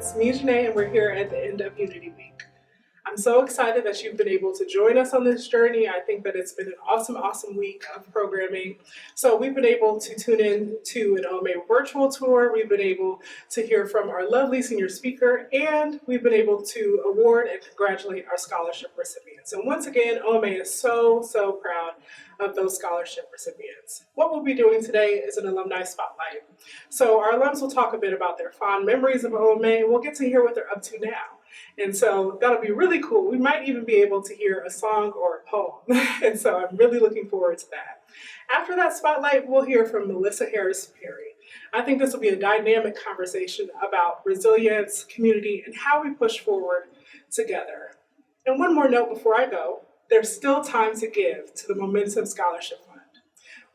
It's me, Janae, and we're here at the end of Unity Week. I'm so excited that you've been able to join us on this journey. I think that it's been an awesome week of programming. So we've been able to tune in to an OMA virtual tour. We've been able to hear from our lovely senior speaker, and we've been able to award and congratulate our scholarship recipients. And once again, OMA is so proud of those scholarship recipients. What we'll be doing today is an alumni spotlight. So our alums will talk a bit about their fond memories of OMA, and we'll get to hear what they're up to now. And so that'll be really cool. We might even be able to hear a song or a poem. And so I'm really looking forward to that. After that spotlight, we'll hear from Melissa Harris-Perry. I think this will be a dynamic conversation about resilience, community, and how we push forward together. And one more note before I go, there's still time to give to the Momentum Scholarship Fund.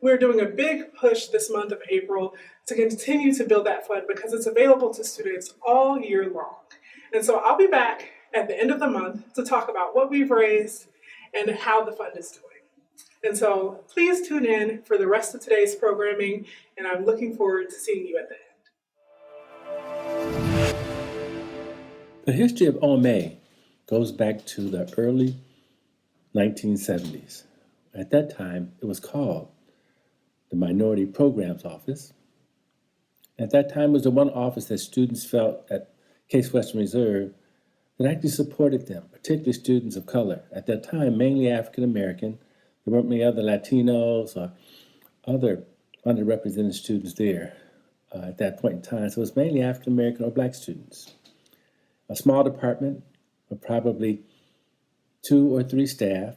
We're doing a big push this month of April to continue to build that fund because it's available to students all year long. And so I'll be back at the end of the month to talk about what we've raised and how the fund is doing. And so please tune in for the rest of today's programming, and I'm looking forward to seeing you at the end. The history of OMA goes back to the early 1970s. At that time, it was called the Minority Programs Office. At that time, it was the one office that students felt at Case Western Reserve that actually supported them, particularly students of color. At that time, mainly African American. There weren't many other Latinos or other underrepresented students there at that point in time. So it was mainly African American or Black students. A small department of probably 2 or 3 staff,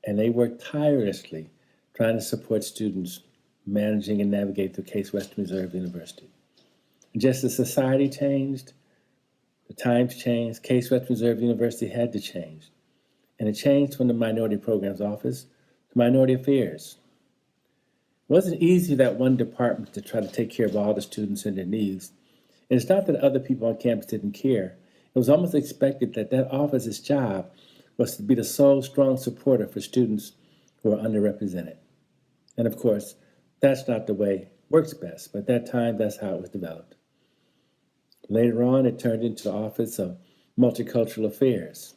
and they worked tirelessly trying to support students managing and navigate through Case Western Reserve University. And just as society changed, the times changed, Case Western Reserve University had to change. And it changed from the Minority Programs Office to Minority Affairs. It wasn't easy for that one department to try to take care of all the students and their needs. And it's not that other people on campus didn't care. It was almost expected that that office's job was to be the sole strong supporter for students who are underrepresented. And of course, that's not the way it works best, but at that time, that's how it was developed. Later on, it turned into the Office of Multicultural Affairs.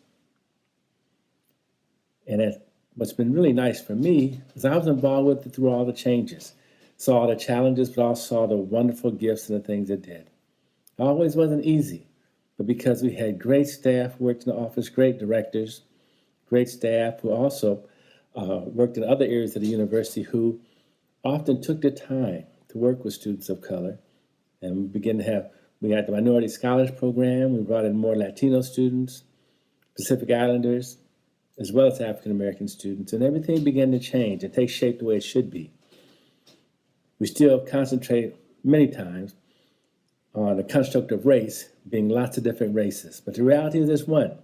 And what's been really nice for me is I was involved with it through all the changes, saw all the challenges, but also saw the wonderful gifts and the things it did. It always wasn't easy, but because we had great staff who worked in the office, great directors, great staff who also worked in other areas of the university who often took the time to work with students of color. And we had the Minority Scholars Program. We brought in more Latino students, Pacific Islanders, as well as African American students. And everything began to change and take shape the way it should be. We still concentrate many times on the construct of race being lots of different races. But the reality is there's one,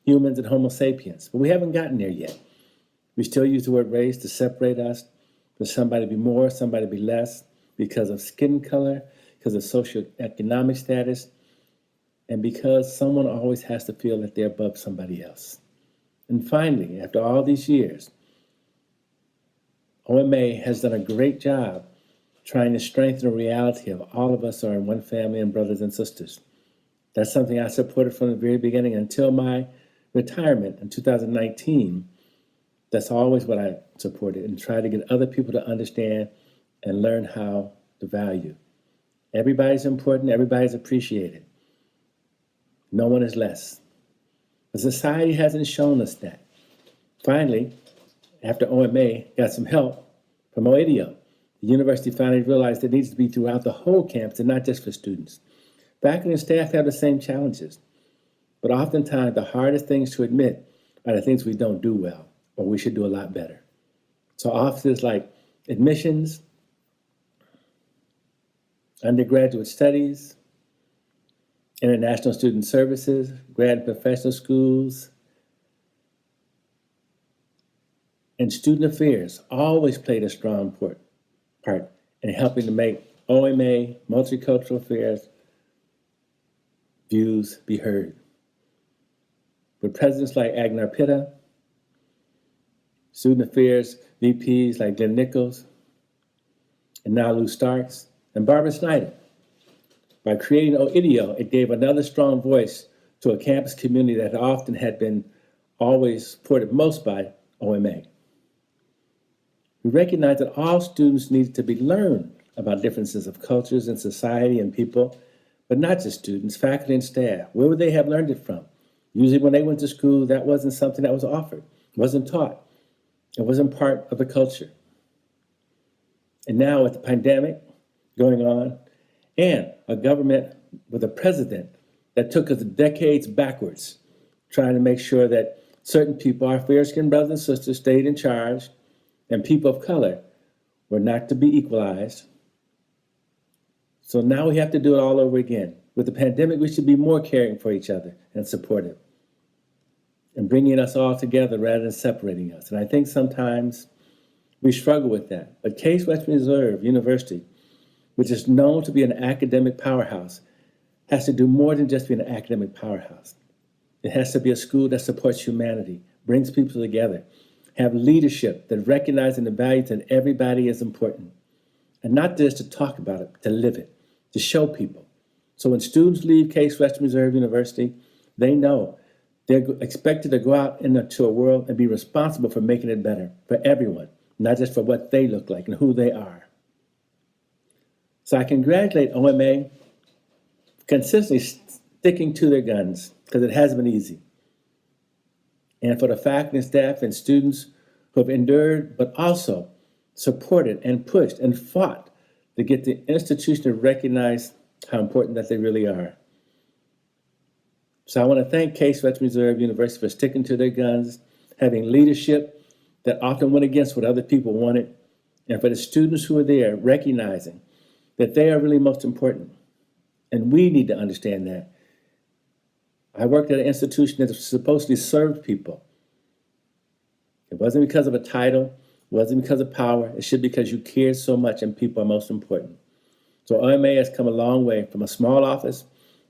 humans and Homo sapiens. But we haven't gotten there yet. We still use the word race to separate us, for somebody to be more, somebody to be less, because of skin color, because of socioeconomic status, and because someone always has to feel that they're above somebody else. And finally, after all these years, OMA has done a great job trying to strengthen the reality of all of us are in one family and brothers and sisters. That's something I supported from the very beginning until my retirement in 2019. That's always what I supported and try to get other people to understand and learn how to value. Everybody's important, everybody's appreciated. No one is less. But society hasn't shown us that. Finally, after OMA got some help from OADIO, the university finally realized it needs to be throughout the whole campus and not just for students. Faculty and staff have the same challenges, but oftentimes the hardest things to admit are the things we don't do well or we should do a lot better. So offices like admissions, undergraduate studies, international student services, grad and professional schools, and student affairs always played a strong part in helping to make OMA, multicultural affairs, views be heard. With presidents like Agnar Pitta, student affairs VPs like Glenn Nichols, and now Lou Starks, and Barbara Snyder. By creating OIDEO, it gave another strong voice to a campus community that often had been always supported most by OMA. We recognized that all students needed to be learned about differences of cultures and society and people, but not just students, faculty and staff. Where would they have learned it from? Usually when they went to school, that wasn't something that was offered, wasn't taught. It wasn't part of the culture. And now with the pandemic going on and a government with a president that took us decades backwards, trying to make sure that certain people, our fair-skinned brothers and sisters, stayed in charge, and people of color were not to be equalized. So now we have to do it all over again. With the pandemic, we should be more caring for each other and supportive and bringing us all together rather than separating us. And I think sometimes we struggle with that. But Case Western Reserve University, which is known to be an academic powerhouse, has to do more than just be an academic powerhouse. It has to be a school that supports humanity, brings people together, have leadership that recognizes the values that everybody is important. And not just to talk about it, to live it, to show people. So when students leave Case Western Reserve University, they know they're expected to go out into a world and be responsible for making it better for everyone, not just for what they look like and who they are. So I congratulate OMA for consistently sticking to their guns, because it hasn't been easy. And for the faculty and staff and students who have endured, but also supported and pushed and fought to get the institution to recognize how important that they really are. So I want to thank Case Western Reserve University for sticking to their guns, having leadership that often went against what other people wanted, and for the students who are there recognizing that they are really most important. And we need to understand that. I worked at an institution that supposedly served people. It wasn't because of a title, it wasn't because of power, it should be because you cared so much and people are most important. So OMA has come a long way from a small office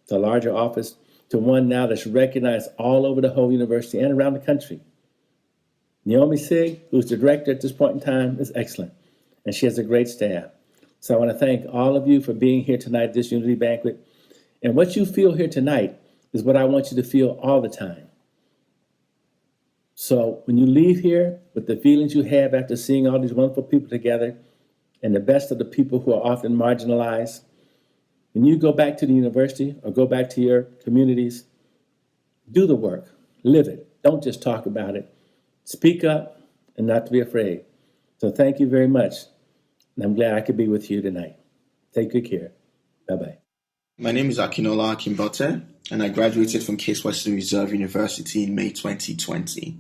to a larger office to one now that's recognized all over the whole university and around the country. Naomi Sig, who's the director at this point in time, is excellent, and she has a great staff. So I want to thank all of you for being here tonight at this Unity Banquet. And what you feel here tonight is what I want you to feel all the time. So when you leave here with the feelings you have after seeing all these wonderful people together and the best of the people who are often marginalized, when you go back to the university or go back to your communities, do the work, live it. Don't just talk about it. Speak up and not to be afraid. So thank you very much. And I'm glad I could be with you tonight. Take good care. Bye-bye. My name is Akinola Akimbote, and I graduated from Case Western Reserve University in May 2020.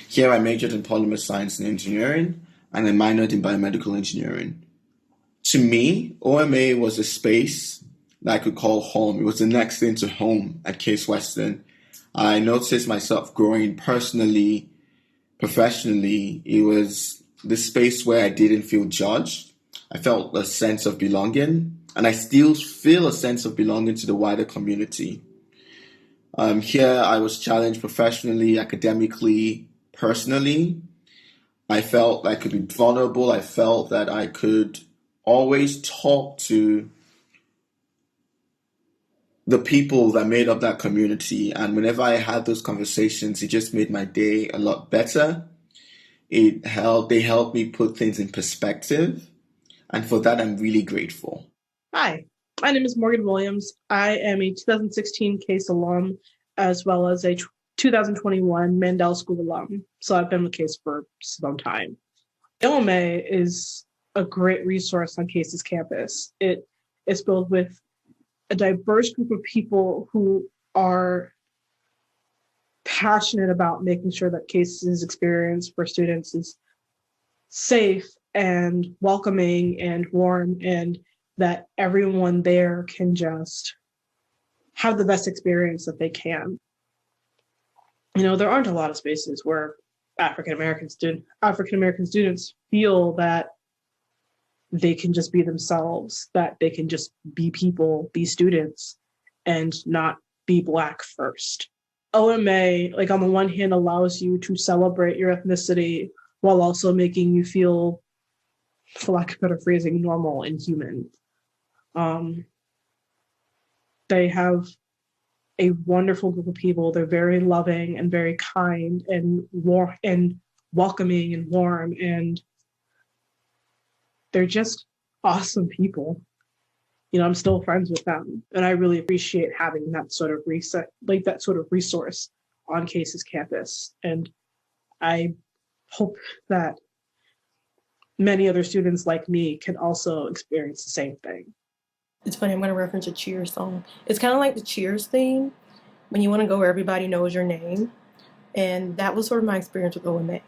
Here I majored in polymer science and engineering, and I minored in biomedical engineering. To me, OMA was a space that I could call home. It was the next thing to home at Case Western. I noticed myself growing personally, professionally. It was the space where I didn't feel judged. I felt a sense of belonging, and I still feel a sense of belonging to the wider community. Here I was challenged professionally, academically, personally. I felt I could be vulnerable. I felt that I could always talk to the people that made up that community. And whenever I had those conversations, it just made my day a lot better. They helped me put things in perspective. And for that, I'm really grateful. Hi, my name is Morgan Williams. I am a 2016 Case alum, as well as a 2021 Mandel School alum. So I've been with Case for some time. OMA is a great resource on Case's campus. It is filled with a diverse group of people who are passionate about making sure that Case's experience for students is safe and welcoming and warm, and that everyone there can just have the best experience that they can. You know, there aren't a lot of spaces where African American students feel that they can just be themselves, that they can just be people, be students, and not be Black first. OMA, like on the one hand, allows you to celebrate your ethnicity while also making you feel, for lack of better phrasing, normal and human. They have a wonderful group of people. They're very loving and very kind and warm and welcoming and warm, and they're just awesome people. I'm still friends with them, and I really appreciate having that sort of that sort of resource on Case's campus. And I hope that many other students like me can also experience the same thing. It's funny, I'm going to reference a Cheers song. It's kind of like the Cheers theme, when you want to go where everybody knows your name. And that was sort of my experience with OMA.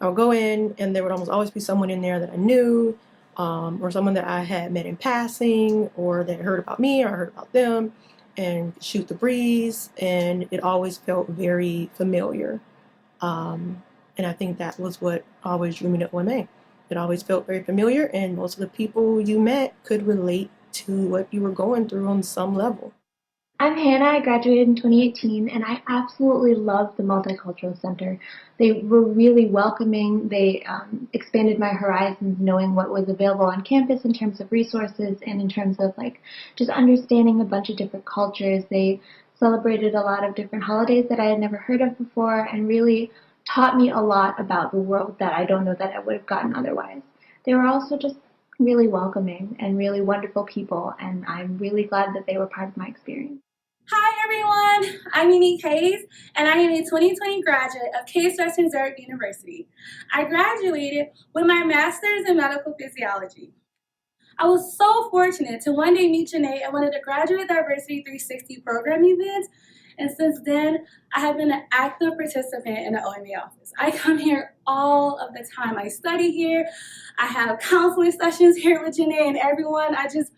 I would go in, and there would almost always be someone in there that I knew, or someone that I had met in passing, or that heard about me, or I heard about them, and shoot the breeze. And it always felt very familiar. And I think that was what always drew me to OMA. It always felt very familiar, and most of the people you met could relate to what you were going through on some level. I'm Hannah. I graduated in 2018, and I absolutely loved the Multicultural Center. They were really welcoming. They expanded my horizons, knowing what was available on campus in terms of resources and in terms of just understanding a bunch of different cultures. They celebrated a lot of different holidays that I had never heard of before, and really taught me a lot about the world that I don't know that I would have gotten otherwise. They were also just really welcoming and really wonderful people, and I'm really glad that they were part of my experience. Hi everyone, I'm Unique Hayes, and I am a 2020 graduate of Case Western Reserve University. I graduated with my master's in medical physiology. I was so fortunate to one day meet Janae at one of the Graduate Diversity 360 program events, and since then, I have been an active participant in the OMA office. I come here all of the time. I study here. I have counseling sessions here with Janae and everyone. I just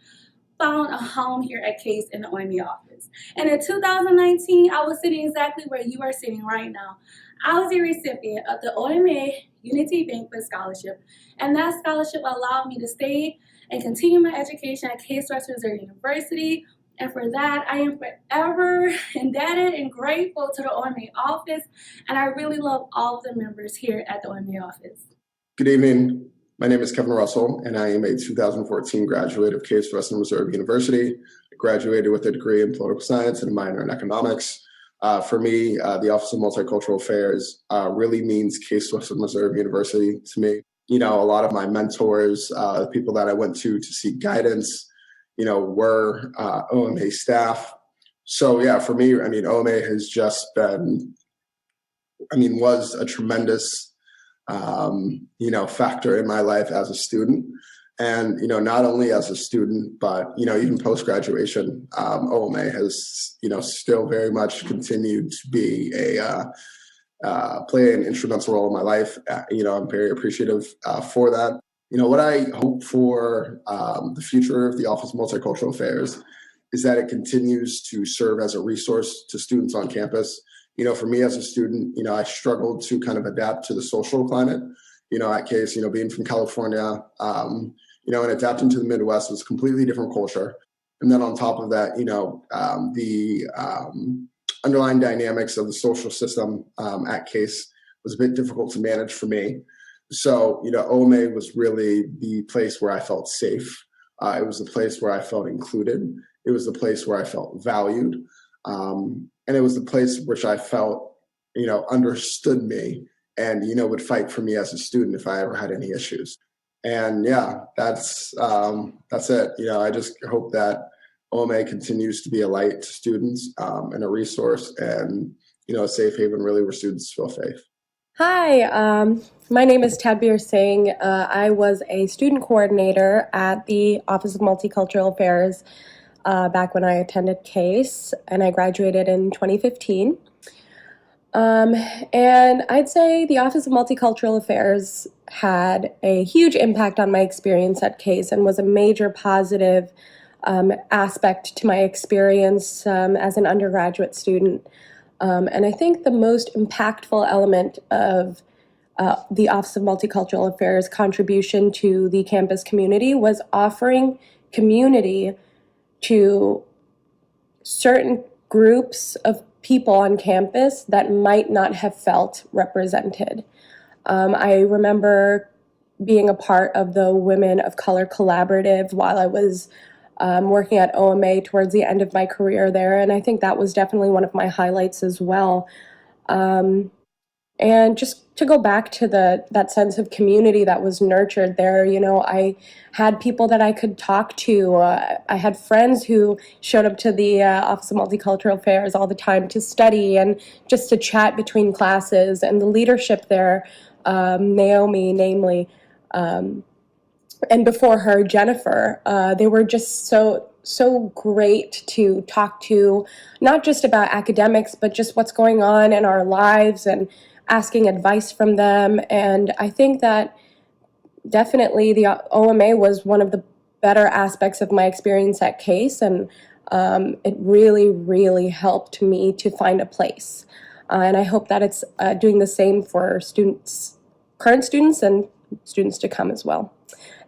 found a home here at Case in the OMA office. And in 2019, I was sitting exactly where you are sitting right now. I was a recipient of the OMA Unity Banquet Scholarship, and that scholarship allowed me to stay and continue my education at Case Western Reserve University. And for that, I am forever indebted and grateful to the OMA office, and I really love all of the members here at the OMA office. Good evening. My name is Kevin Russell, and I am a 2014 graduate of Case Western Reserve University. I graduated with a degree in political science and a minor in economics. For me, the Office of Multicultural Affairs really means Case Western Reserve University to me. A lot of my mentors, the people that I went to seek guidance, were OMA staff. So yeah, for me, OMA has just been, was a tremendous, factor in my life as a student. And, not only as a student, but, even post-graduation, OMA has, still very much continued to be play an instrumental role in my life. I'm very appreciative for that. What I hope for the future of the Office of Multicultural Affairs is that it continues to serve as a resource to students on campus. For me as a student, I struggled to kind of adapt to the social climate, at Case, being from California, and adapting to the Midwest was a completely different culture. And then on top of that, the underlying dynamics of the social system at Case was a bit difficult to manage for me. So, OMA was really the place where I felt safe. It was the place where I felt included. It was the place where I felt valued. And it was the place which I felt, understood me and, would fight for me as a student if I ever had any issues. And yeah, that's it. I just hope that OMA continues to be a light to students and a resource and, a safe haven really where students feel safe. Hi, my name is Tadbir Singh. I was a student coordinator at the Office of Multicultural Affairs back when I attended Case, and I graduated in 2015. And I'd say the Office of Multicultural Affairs had a huge impact on my experience at Case and was a major positive aspect to my experience as an undergraduate student. And I think the most impactful element of the Office of Multicultural Affairs' contribution to the campus community was offering community to certain groups of people on campus that might not have felt represented. I remember being a part of the Women of Color Collaborative while I was working at OMA towards the end of my career there. And I think that was definitely one of my highlights as well. And just to go back to that sense of community that was nurtured there, I had people that I could talk to. I had friends who showed up to the Office of Multicultural Affairs all the time to study and just to chat between classes. And the leadership there, Naomi, namely, and before her, Jennifer, they were just so great to talk to, not just about academics, but just what's going on in our lives and asking advice from them. And I think that definitely the OMA was one of the better aspects of my experience at Case, and it really, really helped me to find a place. And I hope that it's doing the same for students, current students, and students to come as well.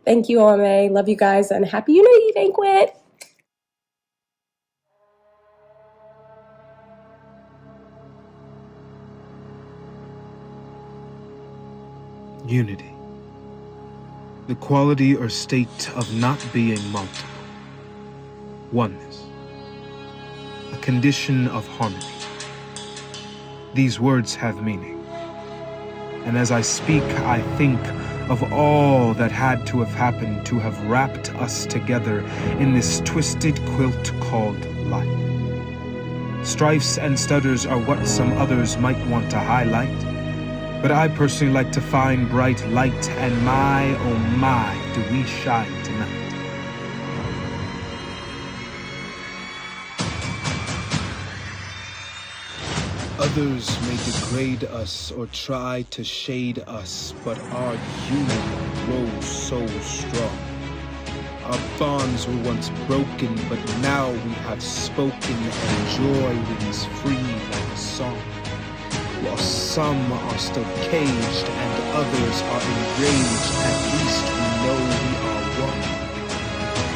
Thank you, OMA. Love you guys, and happy Unity Banquet! Unity. The quality or state of not being multiple. Oneness. A condition of harmony. These words have meaning. And as I speak, I think of all that had to have happened to have wrapped us together in this twisted quilt called life. Strifes and stutters are what some others might want to highlight, but I personally like to find bright light, and my, oh my, do we shine tonight. Others may degrade us or try to shade us, but our unity grows so strong. Our bonds were once broken, but now we have spoken, and joy rings free like a song. While some are still caged and others are enraged, at least we know we are one.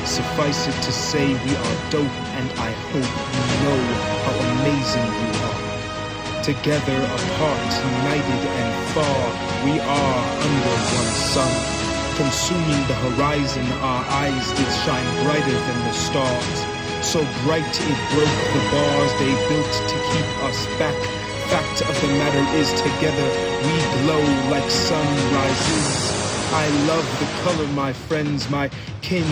Suffice it to say we are dope, and I hope you know how amazing you are. Together, apart, united and far, we are under one sun. Consuming the horizon, our eyes did shine brighter than the stars. So bright it broke the bars they built to keep us back. Fact of the matter is, together we glow like sunrises. I love the color, my friends, my kin.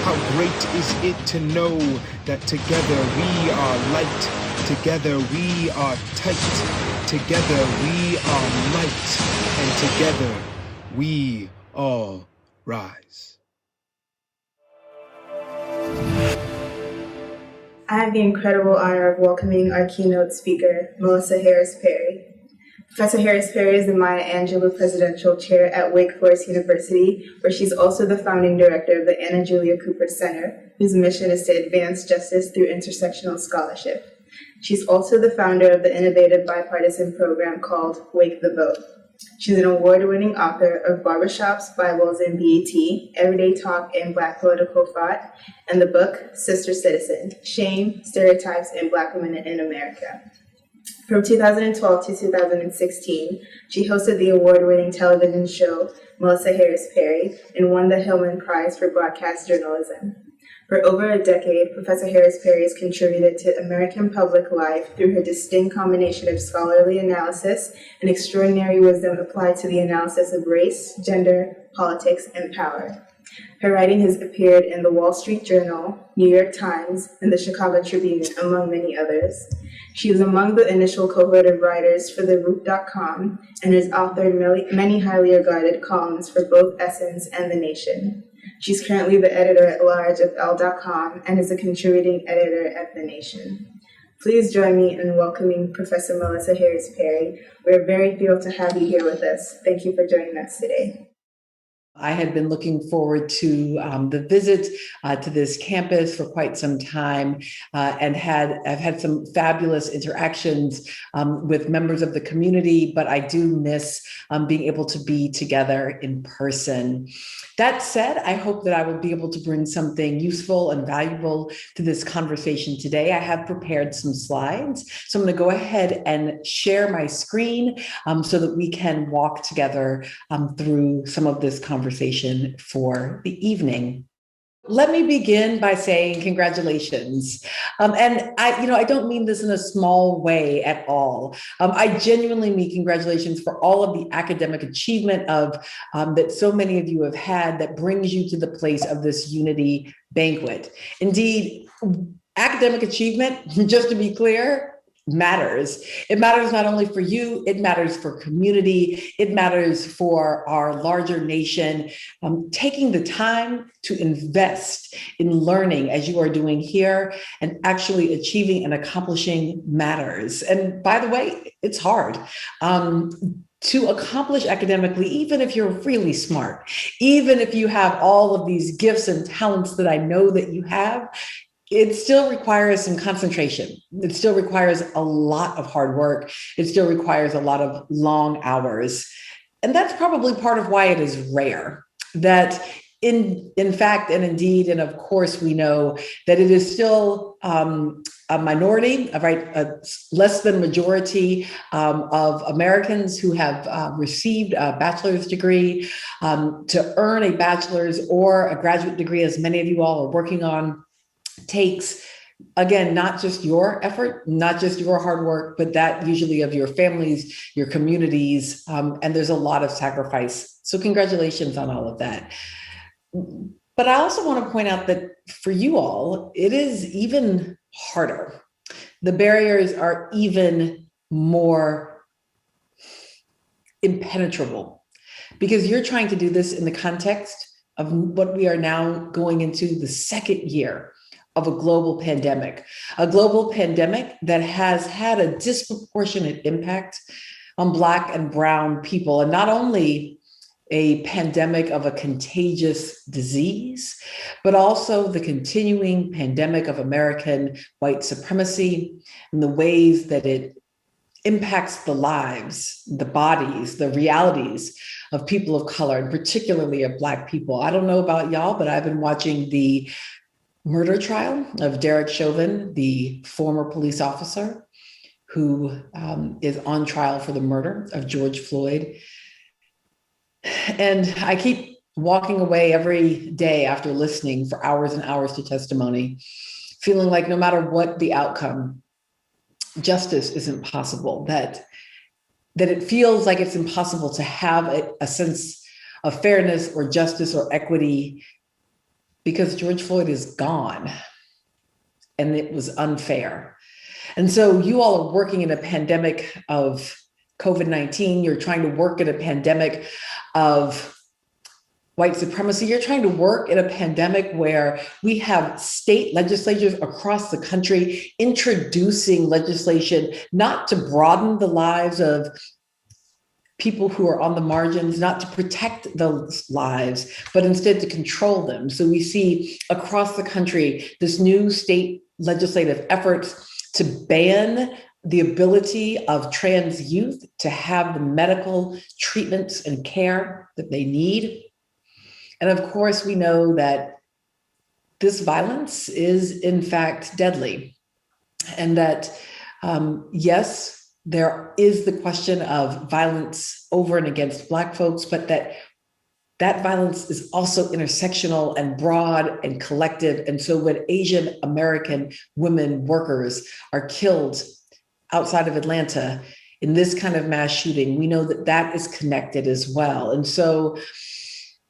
How great is it to know that together we are light, together we are tight, together we are might, and together we all rise. I have the incredible honor of welcoming our keynote speaker, Melissa Harris Perry. Professor Harris Perry is the Maya Angelou Presidential Chair at Wake Forest University, where she's also the founding director of the Anna Julia Cooper Center, whose mission is to advance justice through intersectional scholarship. She's also the founder of the innovative bipartisan program called Wake the Vote. She's an award-winning author of Barbershops, Bibles, and BET, Everyday Talk and Black Political Thought, and the book Sister Citizen, Shame, Stereotypes, and Black Women in America. From 2012 to 2016, she hosted the award-winning television show Melissa Harris Perry and won the Hillman Prize for Broadcast Journalism. For over a decade, Professor Harris Perry has contributed to American public life through her distinct combination of scholarly analysis and extraordinary wisdom applied to the analysis of race, gender, politics, and power. Her writing has appeared in the Wall Street Journal, New York Times, and the Chicago Tribune, among many others. She was among the initial cohort of writers for TheRoot.com and has authored many highly regarded columns for both Essence and The Nation. She's currently the editor-at-large of Elle.com and is a contributing editor at The Nation. Please join me in welcoming Professor Melissa Harris Perry. We're very thrilled to have you here with us. Thank you for joining us today. I had been looking forward to the visit to this campus for quite some time, and I've had some fabulous interactions with members of the community, but I do miss being able to be together in person. That said, I hope that I will be able to bring something useful and valuable to this conversation today. I have prepared some slides, so I'm going to go ahead and share my screen so that we can walk together through some of this conversation for the evening. Let me begin by saying congratulations. And I don't mean this in a small way at all. I genuinely mean congratulations for all of the academic achievement that so many of you have had that brings you to the place of this unity banquet. Indeed, academic achievement, just to be clear, matters. It matters not only for you, it matters for community, it matters for our larger nation. Taking the time to invest in learning as you are doing here and actually achieving and accomplishing matters. And by the way, it's hard. To accomplish academically, even if you're really smart, even if you have all of these gifts and talents that I know that you have, it still requires some concentration. It still requires a lot of hard work. It still requires a lot of long hours. And that's probably part of why it is rare that in fact, and indeed, and of course, we know that it is still a minority, right? A less than majority of Americans who have received a bachelor's degree. To earn a bachelor's or a graduate degree, as many of you all are working on, takes, again, not just your effort, not just your hard work, but that usually of your families, your communities, and there's a lot of sacrifice. So congratulations on all of that. But I also want to point out that for you all, it is even harder. The barriers are even more impenetrable because you're trying to do this in the context of what we are now going into the second year of a global pandemic that has had a disproportionate impact on Black and Brown people, and not only a pandemic of a contagious disease, but also the continuing pandemic of American white supremacy and the ways that it impacts the lives, the bodies, the realities of people of color, and particularly of Black people. I don't know about y'all, but I've been watching the murder trial of Derek Chauvin, the former police officer who is on trial for the murder of George Floyd. And I keep walking away every day after listening for hours and hours to testimony, feeling like no matter what the outcome, justice isn't possible, that it feels like it's impossible to have a sense of fairness or justice or equity because George Floyd is gone and it was unfair. And so you all are working in a pandemic of COVID-19. You're trying to work in a pandemic of white supremacy. You're trying to work in a pandemic where we have state legislatures across the country introducing legislation not to broaden the lives of people who are on the margins, not to protect those lives, but instead to control them. So we see across the country this new state legislative efforts to ban the ability of trans youth to have the medical treatments and care that they need. And of course, we know that this violence is in fact deadly, and that yes, there is the question of violence over and against Black folks, but that violence is also intersectional and broad and collective. And so when Asian American women workers are killed outside of Atlanta in this kind of mass shooting, we know that that is connected as well. And so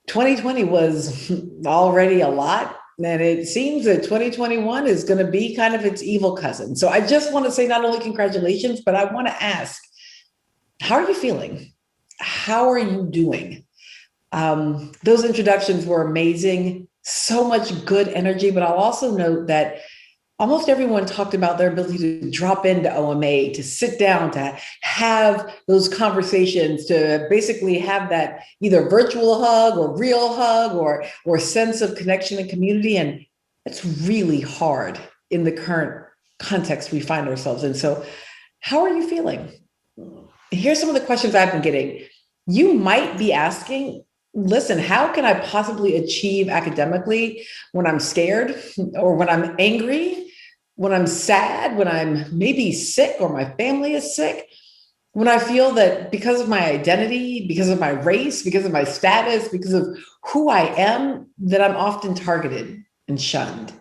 2020 was already a lot. And it seems that 2021 is going to be kind of its evil cousin. So I just want to say not only congratulations, but I want to ask, how are you feeling? How are you doing? Those introductions were amazing, so much good energy, but I'll also note that almost everyone talked about their ability to drop into OMA, to sit down, to have those conversations, to basically have that either virtual hug or real hug or sense of connection and community. And it's really hard in the current context we find ourselves in. So how are you feeling? Here's some of the questions I've been getting. You might be asking, listen, how can I possibly achieve academically when I'm scared or when I'm angry, when I'm sad, when I'm maybe sick or my family is sick? when I feel that because of my identity, because of my race, because of my status, because of who I am, that I'm often targeted and shunned?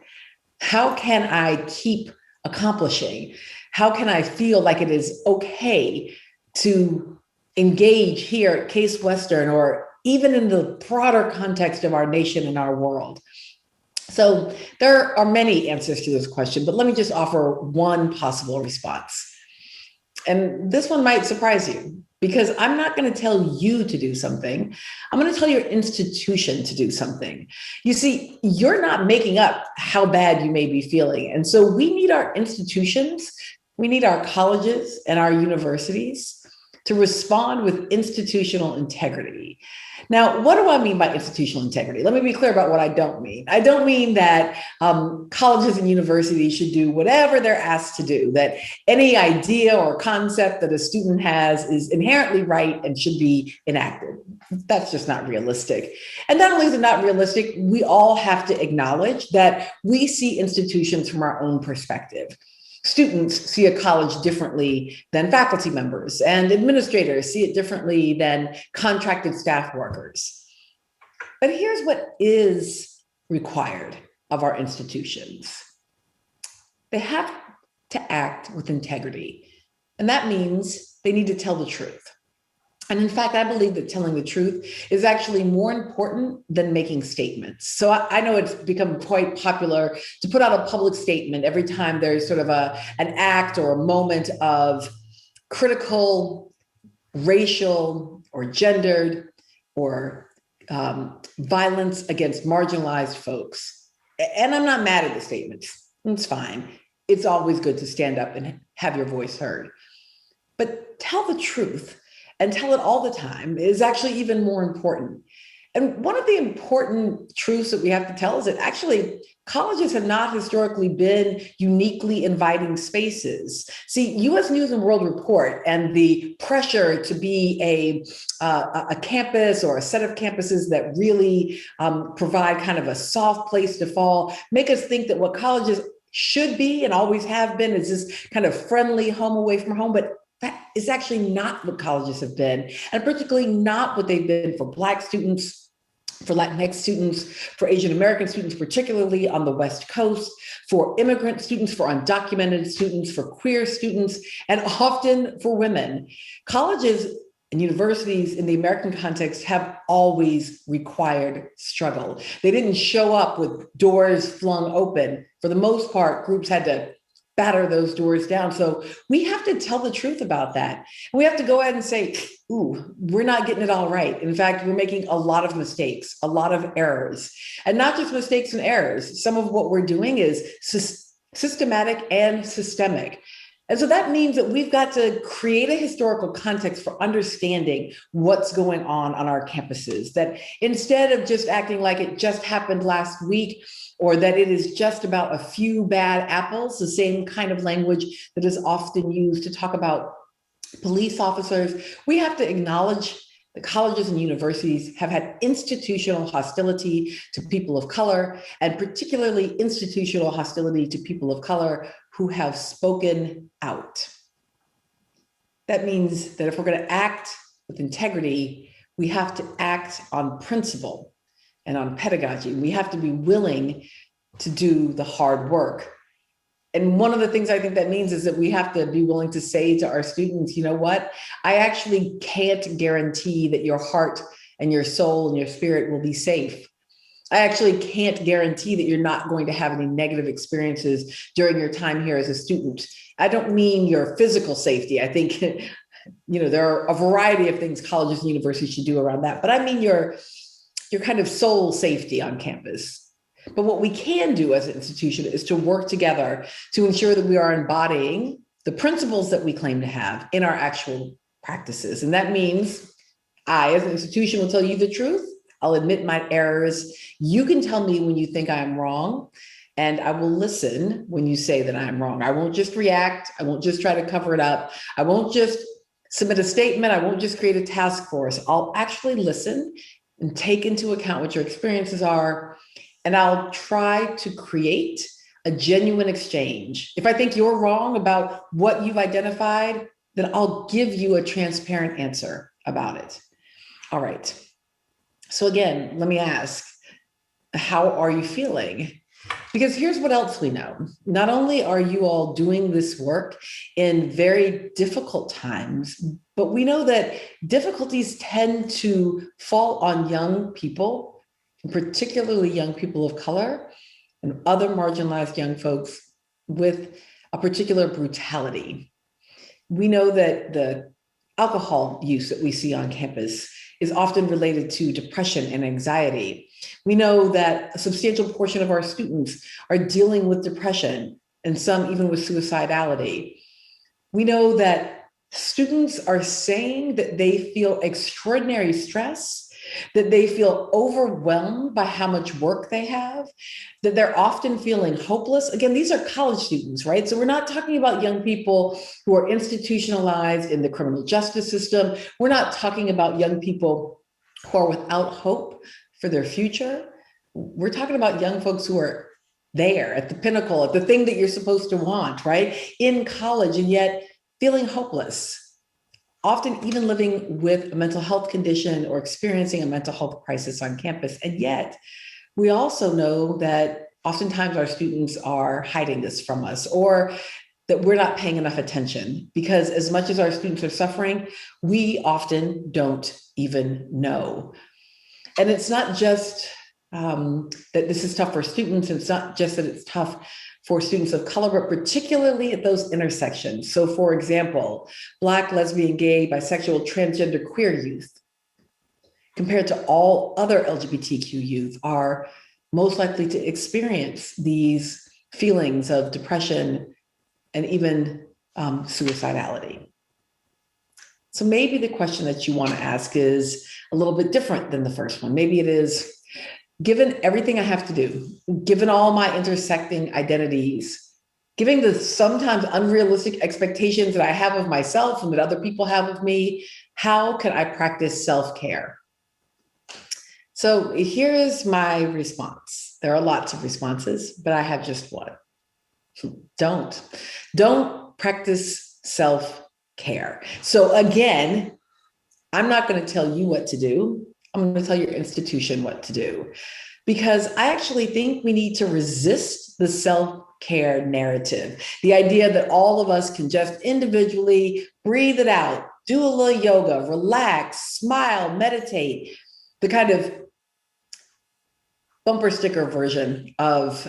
How can I keep accomplishing? How can I feel like it is okay to engage here at Case Western or even in the broader context of our nation and our world? So there are many answers to this question, but let me just offer one possible response. And this one might surprise you because I'm not going to tell you to do something. I'm going to tell your institution to do something. You see, you're not making up how bad you may be feeling. And so we need our institutions, we need our colleges and our universities to respond with institutional integrity. Now, what do I mean by institutional integrity? Let me be clear about what I don't mean. I don't mean that colleges and universities should do whatever they're asked to do, that any idea or concept that a student has is inherently right and should be enacted. That's just not realistic. And not only is it not realistic, we all have to acknowledge that we see institutions from our own perspective. Students see a college differently than faculty members, and administrators see it differently than contracted staff workers. But here's what is required of our institutions. They have to act with integrity, and that means they need to tell the truth. And in fact, I believe that telling the truth is actually more important than making statements. So I know it's become quite popular to put out a public statement every time there's sort of an act or a moment of critical racial or gendered or violence against marginalized folks. And I'm not mad at the statements. It's fine. It's always good to stand up and have your voice heard. But tell the truth. And tell it all the time is actually even more important. And one of the important truths that we have to tell is that actually colleges have not historically been uniquely inviting spaces. See, US News and World Report and the pressure to be a campus or a set of campuses that really provide kind of a soft place to fall make us think that what colleges should be and always have been is this kind of friendly home away from home. But that is actually not what colleges have been, and particularly not what they've been for Black students, for Latinx students, for Asian American students, particularly on the West Coast, for immigrant students, for undocumented students, for queer students, and often for women. Colleges and universities in the American context have always required struggle. They didn't show up with doors flung open. For the most part, groups had to batter those doors down. So we have to tell the truth about that. And we have to go ahead and say, ooh, we're not getting it all right. In fact, we're making a lot of mistakes, a lot of errors, and not just mistakes and errors. Some of what we're doing is systematic and systemic. And so that means that we've got to create a historical context for understanding what's going on our campuses, that instead of just acting like it just happened last week, or that it is just about a few bad apples, the same kind of language that is often used to talk about police officers, we have to acknowledge that colleges and universities have had institutional hostility to people of color, and particularly institutional hostility to people of color who have spoken out. That means that if we're going to act with integrity, we have to act on principle and on pedagogy. We have to be willing to do the hard work. And one of the things I think that means is that we have to be willing to say to our students, you know what, I actually can't guarantee that your heart and your soul and your spirit will be safe. I actually can't guarantee that you're not going to have any negative experiences during your time here as a student. I don't mean your physical safety. I think, there are a variety of things colleges and universities should do around that, but I mean your kind of soul safety on campus. But what we can do as an institution is to work together to ensure that we are embodying the principles that we claim to have in our actual practices. And that means I, as an institution, will tell you the truth. I'll admit my errors. You can tell me when you think I am wrong, and I will listen when you say that I am wrong. I won't just react. I won't just try to cover it up. I won't just submit a statement. I won't just create a task force. I'll actually listen and take into account what your experiences are, and I'll try to create a genuine exchange. If I think you're wrong about what you've identified, then I'll give you a transparent answer about it. All right. So again, let me ask, how are you feeling? Because here's what else we know. Not only are you all doing this work in very difficult times, but we know that difficulties tend to fall on young people, particularly young people of color and other marginalized young folks with a particular brutality. We know that the alcohol use that we see on campus is often related to depression and anxiety. We know that a substantial portion of our students are dealing with depression and some even with suicidality. We know that students are saying that they feel extraordinary stress, that they feel overwhelmed by how much work they have, that they're often feeling hopeless. Again, these are college students, right? So we're not talking about young people who are institutionalized in the criminal justice system. We're not talking about young people who are without hope for their future. We're talking about young folks who are there at the pinnacle, at the thing that you're supposed to want, right? In college, and yet feeling hopeless, often even living with a mental health condition or experiencing a mental health crisis on campus. And yet, we also know that oftentimes our students are hiding this from us, or that we're not paying enough attention, because as much as our students are suffering, we often don't even know. And it's not just that this is tough for students, it's not just that it's tough for students of color, but particularly at those intersections. So for example, Black, lesbian, gay, bisexual, transgender, queer youth, compared to all other LGBTQ youth, are most likely to experience these feelings of depression and even suicidality. So maybe the question that you want to ask is a little bit different than the first one. Maybe it is, given everything I have to do, given all my intersecting identities, given the sometimes unrealistic expectations that I have of myself and that other people have of me, how can I practice self-care? So here is my response. There are lots of responses, but I have just one. Don't practice self-care. So again, I'm not going to tell you what to do. I'm going to tell your institution what to do, because I actually think we need to resist the self-care narrative. The idea that all of us can just individually breathe it out, do a little yoga, relax, smile, meditate, the kind of bumper sticker version of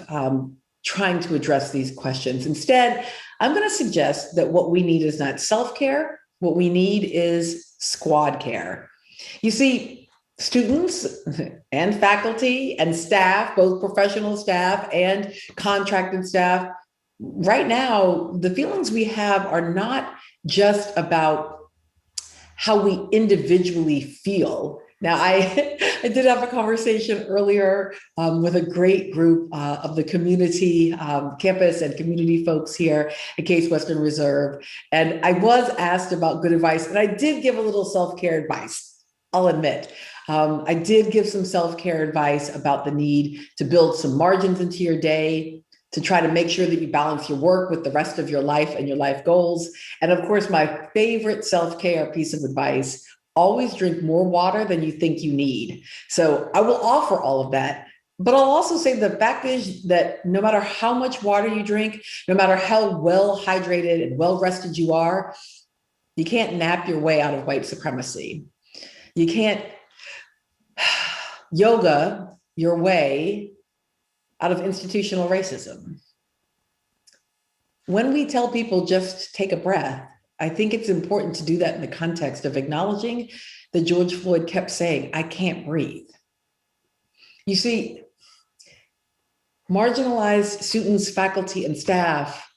trying to address these questions. Instead, I'm going to suggest that what we need is not self-care. What we need is squad care. You see, students and faculty and staff, both professional staff and contracted staff, right now, the feelings we have are not just about how we individually feel. Now, I did have a conversation earlier with a great group of the community, campus and community folks here at Case Western Reserve. And I was asked about good advice, and I did give a little self-care advice, I'll admit. I did give some self-care advice about the need to build some margins into your day, to try to make sure that you balance your work with the rest of your life and your life goals. And of course, my favorite self-care piece of advice: always drink more water than you think you need. So I will offer all of that, but I'll also say the fact is that no matter how much water you drink, no matter how well hydrated and well rested you are, you can't nap your way out of white supremacy. You can't yoga your way out of institutional racism. When we tell people just take a breath, I think it's important to do that in the context of acknowledging that George Floyd kept saying, "I can't breathe." You see, marginalized students, faculty, and staff,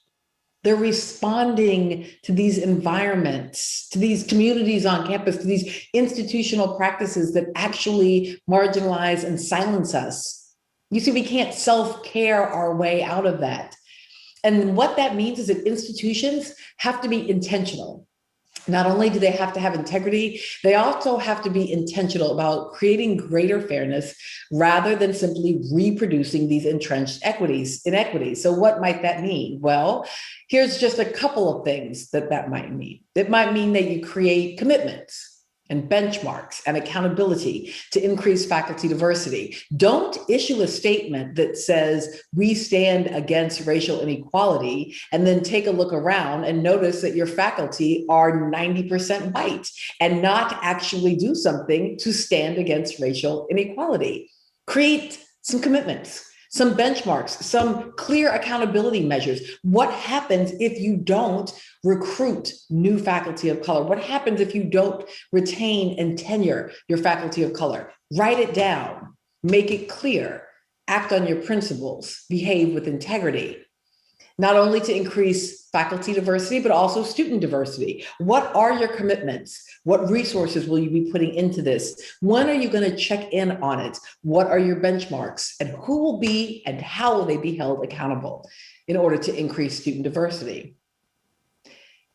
they're responding to these environments, to these communities on campus, to these institutional practices that actually marginalize and silence us. You see, we can't self-care our way out of that. And what that means is that institutions have to be intentional Not only do they have to have integrity, they also have to be intentional about creating greater fairness rather than simply reproducing these entrenched inequities. So what might that mean? Well, here's just a couple of things that might mean. It might mean that you create commitments and benchmarks and accountability to increase faculty diversity. Don't issue a statement that says we stand against racial inequality and then take a look around and notice that your faculty are 90% white and not actually do something to stand against racial inequality. Create some commitments, some benchmarks, some clear accountability measures. What happens if you don't recruit new faculty of color? What happens if you don't retain and tenure your faculty of color? Write it down, make it clear, act on your principles, behave with integrity. Not only to increase faculty diversity, but also student diversity. What are your commitments? What resources will you be putting into this? When are you going to check in on it? What are your benchmarks? And who will be and how will they be held accountable in order to increase student diversity?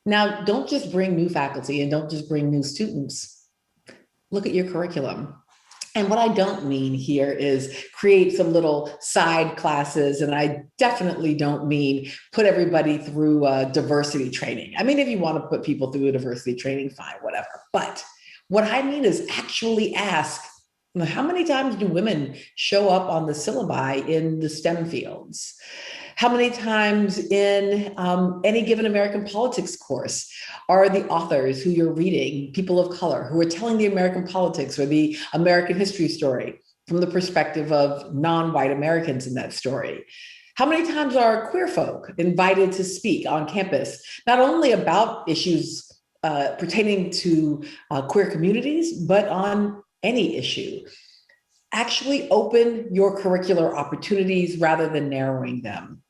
Now, don't just bring new faculty and don't just bring new students. Look at your curriculum. And what I don't mean here is create some little side classes, and I definitely don't mean put everybody through diversity training. I mean, if you want to put people through a diversity training, fine, whatever. But what I mean is actually ask, how many times do women show up on the syllabi in the STEM fields? How many times in any given American politics course are the authors who you're reading people of color who are telling the American politics or the American history story from the perspective of non-white Americans in that story? How many times are queer folk invited to speak on campus, not only about issues pertaining to queer communities, but on any issue? Actually open your curricular opportunities rather than narrowing them.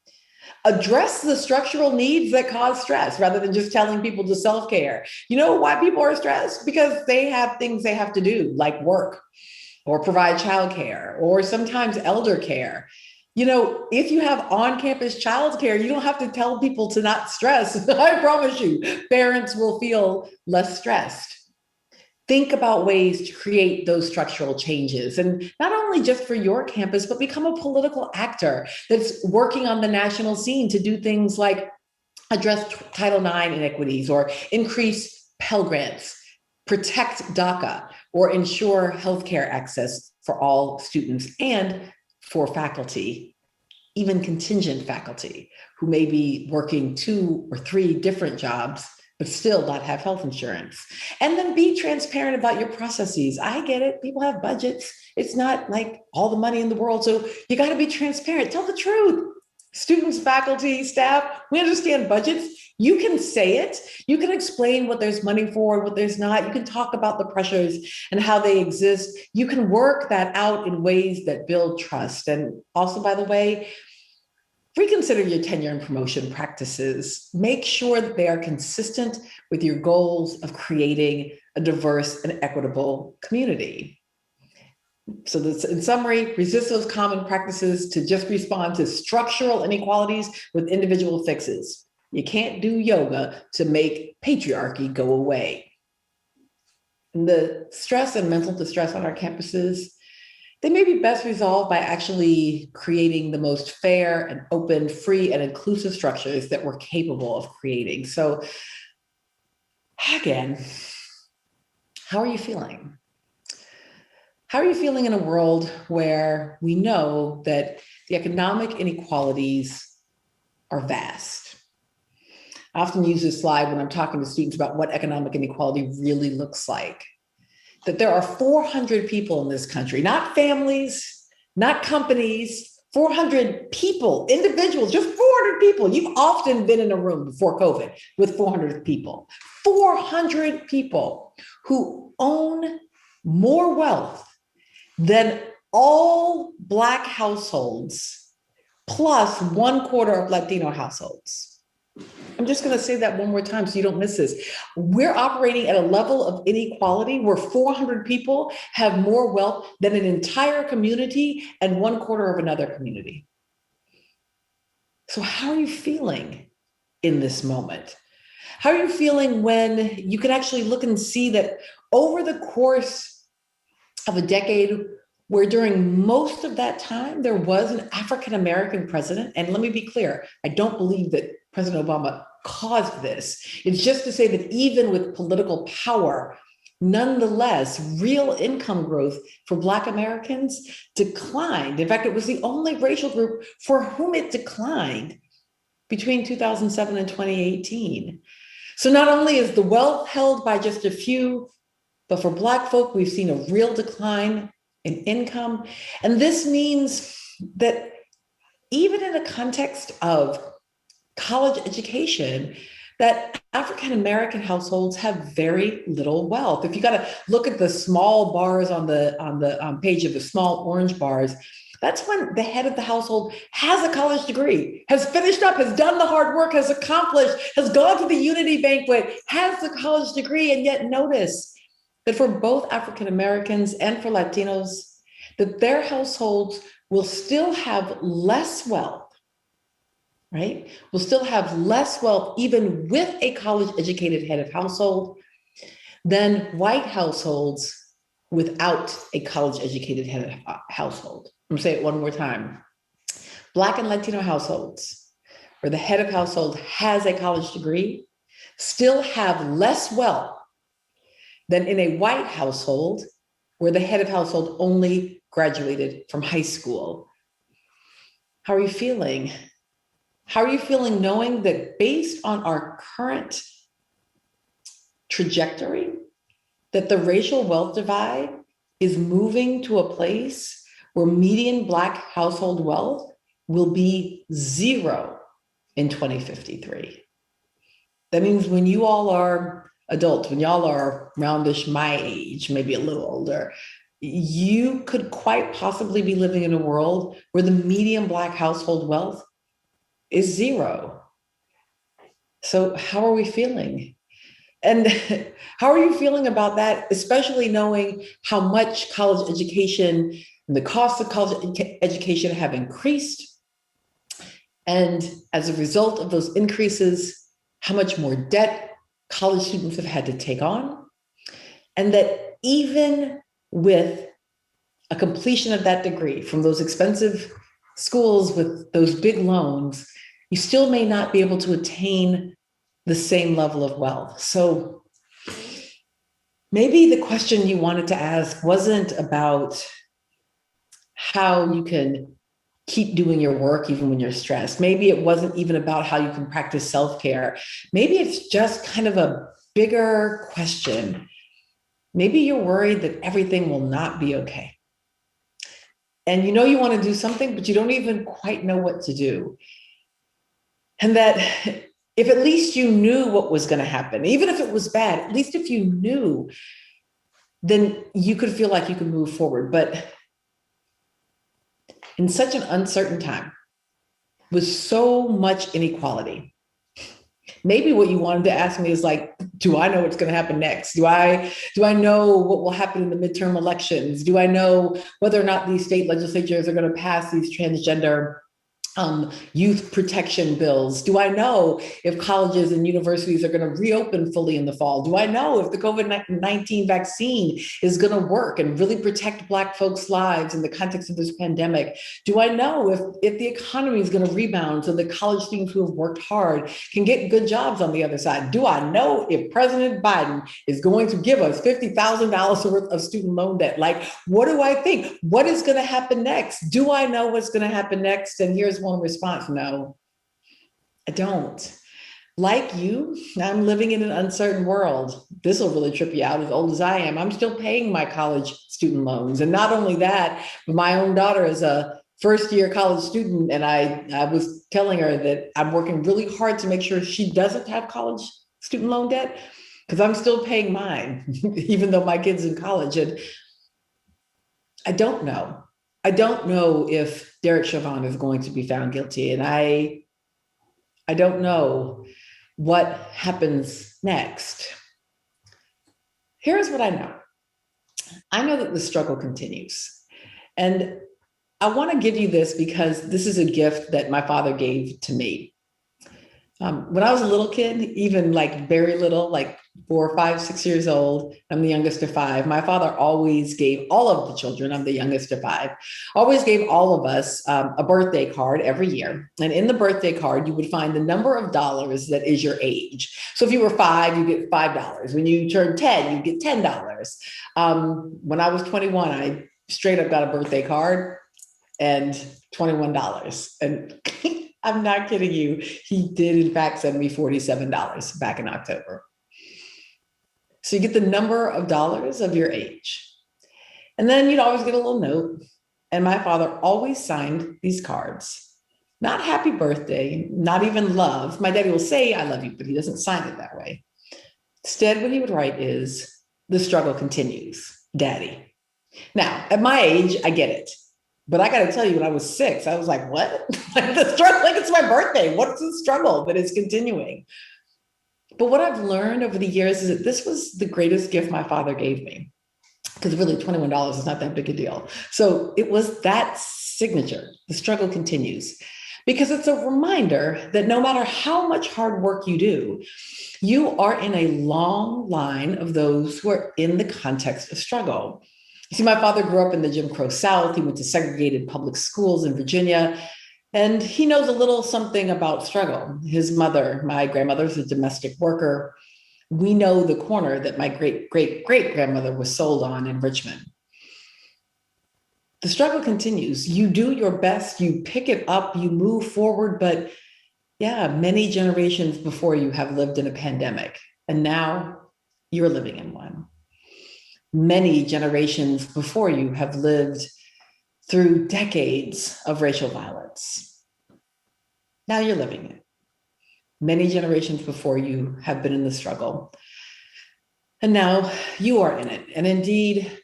Address the structural needs that cause stress rather than just telling people to self-care. You know why people are stressed? Because they have things they have to do, like work or provide childcare or sometimes elder care. You know, if you have on-campus childcare, you don't have to tell people to not stress. I promise you, parents will feel less stressed. Think about ways to create those structural changes, and not only just for your campus, but become a political actor that's working on the national scene to do things like address Title IX inequities or increase Pell Grants, protect DACA, or ensure healthcare access for all students and for faculty, even contingent faculty who may be working 2 or 3 different jobs but still not have health insurance. And then be transparent about your processes. I get it, people have budgets. It's not like all the money in the world. So you gotta be transparent, tell the truth. Students, faculty, staff, we understand budgets. You can say it. You can explain what there's money for, what there's not. You can talk about the pressures and how they exist. You can work that out in ways that build trust. And also, by the way, reconsider your tenure and promotion practices. Make sure that they are consistent with your goals of creating a diverse and equitable community. So that's, in summary, resist those common practices to just respond to structural inequalities with individual fixes. You can't do yoga to make patriarchy go away. And the stress and mental distress on our campuses, they may be best resolved by actually creating the most fair and open, free, and inclusive structures that we're capable of creating. So again, how are you feeling? How are you feeling in a world where we know that the economic inequalities are vast? I often use this slide when I'm talking to students about what economic inequality really looks like. That there are 400 people in this country, not families, not companies, 400 people, individuals, just 400 people. You've often been in a room before COVID with 400 people. 400 people who own more wealth than all Black households, plus 1/4 of Latino households. I'm just going to say that one more time so you don't miss this. We're operating at a level of inequality where 400 people have more wealth than an entire community and 1/4 of another community. So how are you feeling in this moment? How are you feeling when you can actually look and see that over the course of a decade, where during most of that time there was an African-American president? And let me be clear, I don't believe that President Obama caused this. It's just to say that even with political power, nonetheless, real income growth for Black Americans declined. In fact, it was the only racial group for whom it declined between 2007 and 2018. So not only is the wealth held by just a few, but for Black folk, we've seen a real decline in income. And this means that even in a context of college education, that African-American households have very little wealth. If you got to look at the small bars on the page of the small orange bars, that's when the head of the household has a college degree, has finished up, has done the hard work, has accomplished, has gone to the Unity Banquet, has the college degree. And yet notice that for both African-Americans and for Latinos, that their households will still have less wealth, right? Will still have less wealth even with a college-educated head of household than white households without a college-educated head of household. I'm gonna say it one more time. Black and Latino households where the head of household has a college degree still have less wealth than in a white household where the head of household only graduated from high school. How are you feeling? How are you feeling knowing that based on our current trajectory, that the racial wealth divide is moving to a place where median Black household wealth will be 0 in 2053? That means when you all are adults, when y'all are roundish my age, maybe a little older, you could quite possibly be living in a world where the median Black household wealth is 0. So how are we feeling? And how are you feeling about that, especially knowing how much college education and the cost of college education have increased? And as a result of those increases, how much more debt college students have had to take on? And that even with a completion of that degree from those expensive schools with those big loans, you still may not be able to attain the same level of wealth. So maybe the question you wanted to ask wasn't about how you can keep doing your work even when you're stressed. Maybe it wasn't even about how you can practice self-care. Maybe it's just kind of a bigger question. Maybe you're worried that everything will not be okay. And you know you want to do something, but you don't even quite know what to do. And that if at least you knew what was going to happen, even if it was bad, at least if you knew, then you could feel like you could move forward. But in such an uncertain time, with so much inequality, maybe what you wanted to ask me is like, do I know what's going to happen next? Do I know what will happen in the midterm elections? Do I know whether or not these state legislatures are going to pass these transgender youth protection bills? Do I know if colleges and universities are going to reopen fully in the fall? Do I know if the COVID-19 vaccine is going to work and really protect Black folks' lives in the context of this pandemic? Do I know if the economy is going to rebound so that college students who have worked hard can get good jobs on the other side? Do I know if President Biden is going to give us $50,000 worth of student loan debt? Like, what do I think? What is going to happen next? Do I know what's going to happen next? And here's one response: no, I don't. Like you, I'm living in an uncertain world. This will really trip you out. As old as I am, I'm still paying my college student loans. And not only that, but my own daughter is a first-year college student. And I was telling her that I'm working really hard to make sure she doesn't have college student loan debt, because I'm still paying mine, even though my kid's in college. And I don't know. I don't know if Derek Chauvin is going to be found guilty, and I don't know what happens next. Here's what I know. I know that the struggle continues. And I want to give you this because this is a gift that my father gave to me. When I was a little kid, even like very little, like 4, 5, 6 years old, I'm the youngest of 5. My father always gave all of the children, I'm the youngest of 5, always gave all of us a birthday card every year. And in the birthday card, you would find the number of dollars that is your age. So if you were 5, you get $5. When you turn 10, you get $10. When I was 21, I straight up got a birthday card and $21. And I'm not kidding you. He did, in fact, send me $47 back in October. So you get the number of dollars of your age. And then you'd always get a little note. And my father always signed these cards. Not happy birthday, not even love. My daddy will say, I love you, but he doesn't sign it that way. Instead, what he would write is, the struggle continues, Daddy. Now, at my age, I get it. But I got to tell you, when I was 6, I was like, what? Like the struggle, like it's my birthday. What's the struggle that is continuing? But what I've learned over the years is that this was the greatest gift my father gave me. Because really, $21 is not that big a deal. So it was that signature, the struggle continues. Because it's a reminder that no matter how much hard work you do, you are in a long line of those who are in the context of struggle. You see, my father grew up in the Jim Crow South. He went to segregated public schools in Virginia, and he knows a little something about struggle. His mother, my grandmother, is a domestic worker. We know the corner that my great-great-great-grandmother was sold on in Richmond. The struggle continues. You do your best, you pick it up, you move forward, but yeah, many generations before you have lived in a pandemic, and now you're living in one. Many generations before you have lived through decades of racial violence. Now you're living it. Many generations before you have been in the struggle. And now you are in it. And indeed,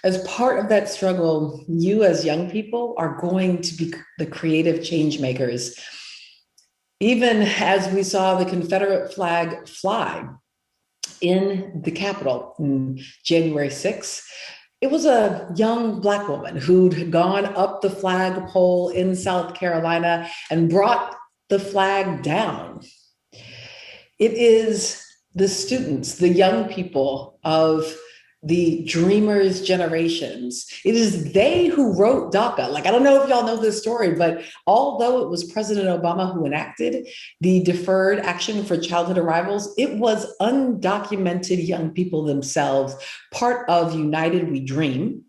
as part of that struggle, you as young people are going to be the creative change makers. Even as we saw the Confederate flag fly in the Capitol on January 6th, it was a young Black woman who'd gone up the flagpole in South Carolina and brought the flag down. It is the students, the young people of the dreamers generations. It is they who wrote DACA. Like, I don't know if y'all know this story, but although it was President Obama who enacted the Deferred Action for Childhood Arrivals, it was undocumented young people themselves, part of United We Dream,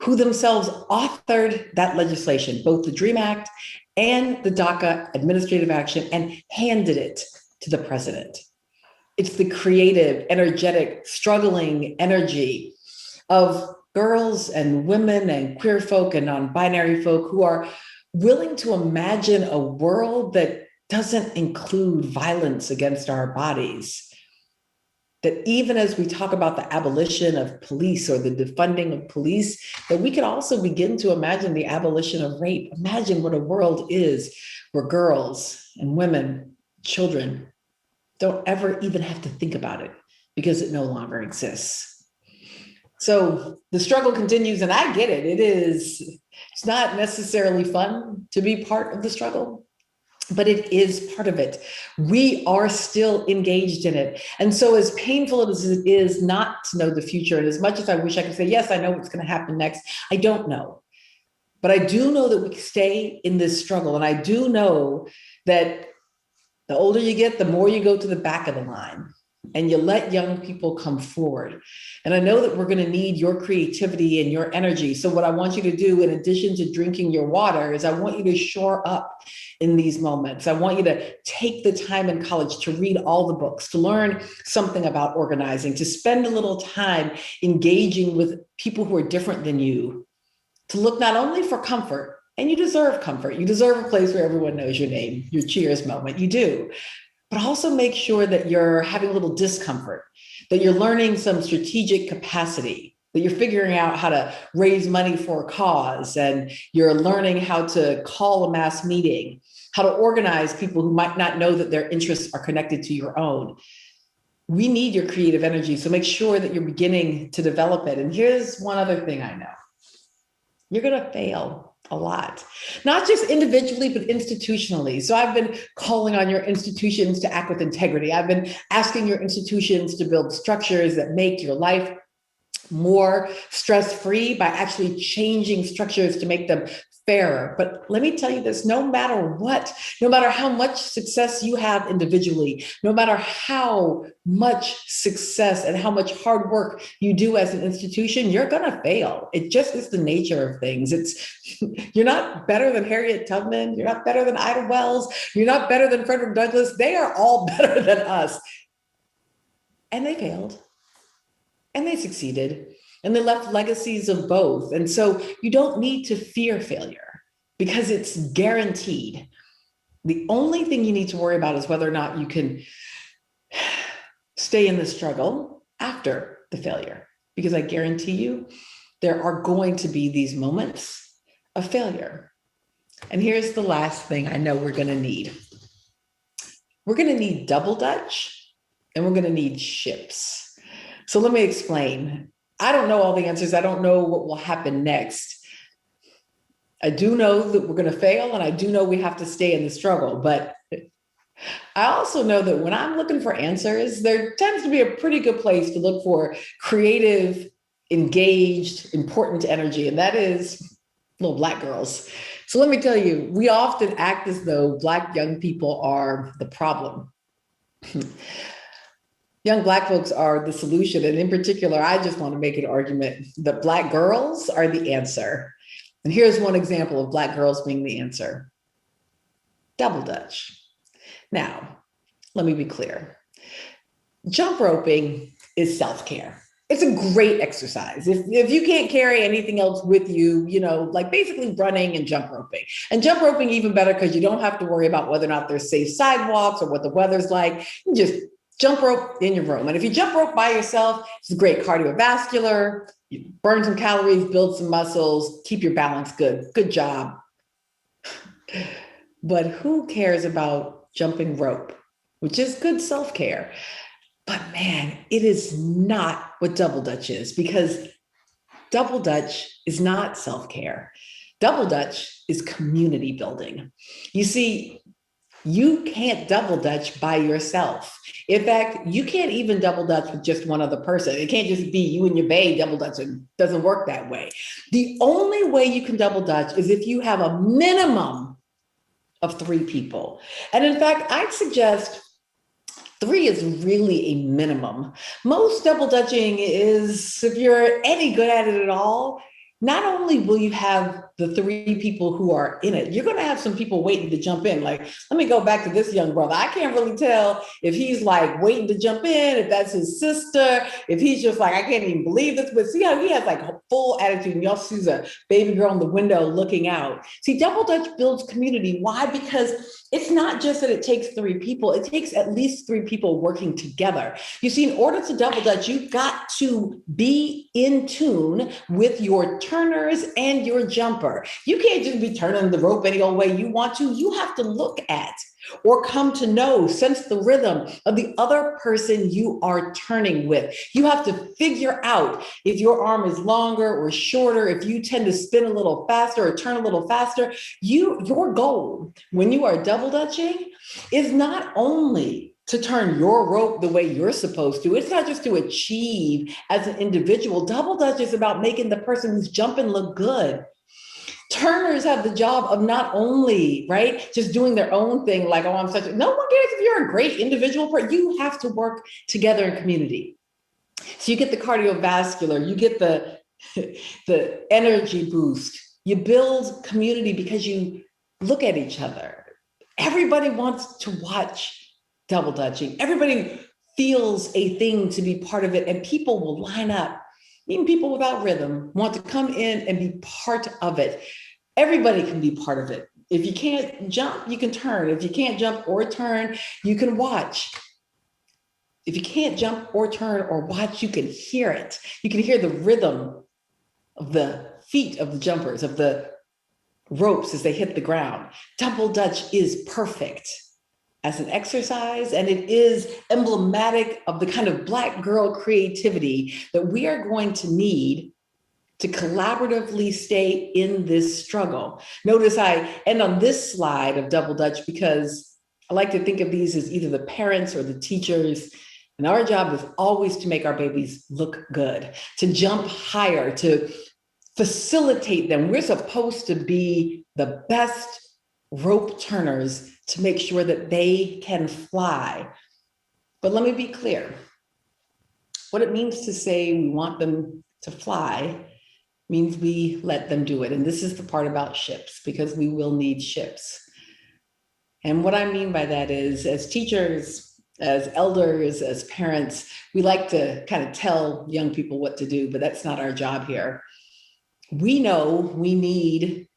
who themselves authored that legislation, both the DREAM Act and the DACA administrative action, and handed it to the president. It's the creative, energetic, struggling energy of girls and women and queer folk and non-binary folk who are willing to imagine a world that doesn't include violence against our bodies. That even as we talk about the abolition of police or the defunding of police, that we can also begin to imagine the abolition of rape. Imagine what a world is where girls and women, children, don't ever even have to think about it because it no longer exists. So the struggle continues, and I get it. It's not necessarily fun to be part of the struggle, but it is part of it. We are still engaged in it. And so as painful as it is not to know the future, and as much as I wish I could say, yes, I know what's going to happen next, I don't know. But I do know that we stay in this struggle. And I do know that the older you get, the more you go to the back of the line and you let young people come forward. And I know that we're going to need your creativity and your energy. So what I want you to do, in addition to drinking your water, is I want you to shore up in these moments. I want you to take the time in college to read all the books, to learn something about organizing, to spend a little time engaging with people who are different than you, to look not only for comfort, and you deserve comfort. You deserve a place where everyone knows your name, your cheers moment, you do. But also make sure that you're having a little discomfort, that you're learning some strategic capacity, that you're figuring out how to raise money for a cause, and you're learning how to call a mass meeting, how to organize people who might not know that their interests are connected to your own. We need your creative energy, so make sure that you're beginning to develop it. And here's one other thing I know. You're gonna fail. A lot, not just individually, but institutionally. So I've been calling on your institutions to act with integrity. I've been asking your institutions to build structures that make your life more stress-free by actually changing structures to make them fairer. But let me tell you this, no matter what, no matter how much success you have individually, no matter how much success and how much hard work you do as an institution, you're gonna fail. It just is the nature of things. You're not better than Harriet Tubman, you're not better than Ida Wells, you're not better than Frederick Douglass. They are all better than us. And they failed. And they succeeded, and they left legacies of both. And so you don't need to fear failure because it's guaranteed. The only thing you need to worry about is whether or not you can stay in the struggle after the failure, because I guarantee you, there are going to be these moments of failure. And here's the last thing I know we're going to need. We're going to need double Dutch, and we're going to need ships. So let me explain. I don't know all the answers. I don't know what will happen next. I do know that we're going to fail, and I do know we have to stay in the struggle. But I also know that when I'm looking for answers, there tends to be a pretty good place to look for creative, engaged, important energy, and that is little Black girls. So let me tell you, we often act as though Black young people are the problem. Young Black folks are the solution. And in particular, I just want to make an argument that Black girls are the answer. And here's one example of Black girls being the answer. Double Dutch. Now, let me be clear. Jump roping is self-care. It's a great exercise. If you can't carry anything else with you, like basically running and jump roping. And jump roping even better because you don't have to worry about whether or not there's safe sidewalks or what the weather's like. You just jump rope in your room. And if you jump rope by yourself, it's great cardiovascular, you burn some calories, build some muscles, keep your balance good. Good job. But who cares about jumping rope, which is good self-care? But man, it is not what double Dutch is, because double Dutch is not self-care. Double Dutch is community building. You see, you can't double Dutch by yourself. In fact, you can't even double Dutch with just one other person. It can't just be you and your bae double Dutch. It doesn't work that way. The only way you can double Dutch is if you have a minimum of 3 people. And in fact, I'd suggest 3 is really a minimum. Most double Dutching is, if you're any good at it at all, not only will you have the 3 people who are in it, you're going to have some people waiting to jump in. Like, let me go back to this young brother. I can't really tell if he's like waiting to jump in, if that's his sister, if he's just like, I can't even believe this. But see how he has like a full attitude, and y'all see a baby girl in the window looking out. See, double Dutch builds community. Why? Because it's not just that it takes 3 people. It takes at least 3 people working together. You see, in order to double Dutch, you've got to be in tune with your turners and your jumper. You can't just be turning the rope any old way you want to. You have to look at or come to know, sense the rhythm of the other person you are turning with. You have to figure out if your arm is longer or shorter, if you tend to spin a little faster or turn a little faster. Your goal when you are double Dutching is not only to turn your rope the way you're supposed to. It's not just to achieve as an individual. Double Dutch is about making the person who's jumping look good. Turners have the job of not only, right, just doing their own thing, like, oh, I'm such a, no one cares if you're a great individual person. You have to work together in community. So you get the cardiovascular, you get the energy boost, you build community because you look at each other. Everybody wants to watch double Dutching. Everybody feels a thing to be part of it, and people will line up. Even people without rhythm want to come in and be part of it. Everybody can be part of it. If you can't jump, you can turn. If you can't jump or turn, you can watch. If you can't jump or turn or watch, you can hear it. You can hear the rhythm of the feet of the jumpers, of the ropes as they hit the ground. Double Dutch is perfect as an exercise, and it is emblematic of the kind of Black girl creativity that we are going to need to collaboratively stay in this struggle. Notice I end on this slide of Double Dutch because I like to think of these as either the parents or the teachers. And our job is always to make our babies look good, to jump higher, to facilitate them. We're supposed to be the best rope turners to make sure that they can fly. But let me be clear. What it means to say we want them to fly means we let them do it. And this is the part about ships, because we will need ships. And what I mean by that is, as teachers, as elders, as parents, we like to kind of tell young people what to do, but that's not our job here. We know we need